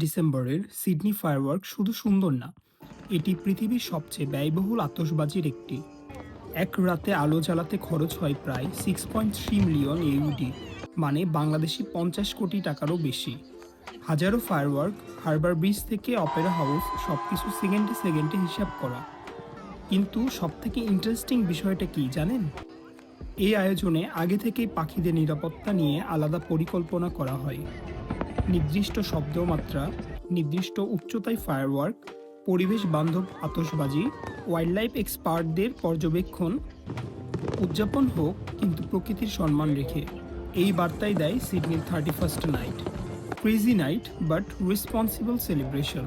ডিসেম্বরের Sydney firework শুধু সুন্দর না, এটি পৃথিবীর সবচেয়ে ব্যয়বহুল আতশবাজির একটি। এক রাতে আলো জ্বালাতে খরচ হয় প্রায় 6.3 মিলিয়ন AUD, মানে বাংলাদেশি 50 কোটি টাকারও বেশি। হাজারো ফায়ারওয়ার্ক, হারবার ব্রিজ থেকে অপেরা হাউস, সবকিছু সেকেন্ডে সেকেন্ডে হিসাব করা। কিন্তু সবথেকে ইন্টারেস্টিং বিষয়টা কি জানেন? এই আয়োজনে আগে থেকেই পাখিদের নিরাপত্তা নিয়ে আলাদা পরিকল্পনা করা হয়। নির্দিষ্ট শব্দমাত্রা, নির্দিষ্ট উচ্চতায় ফায়ারওয়ার্ক, পরিবেশ বান্ধব আতশবাজি, ওয়াইল্ডলাইফ এক্সপার্টদের পর্যবেক্ষণ। উদযাপন হোক কিন্তু প্রকৃতির সম্মান রেখে, এই বার্তাই দেয় সিডনির 31st night. Crazy night but responsible celebration.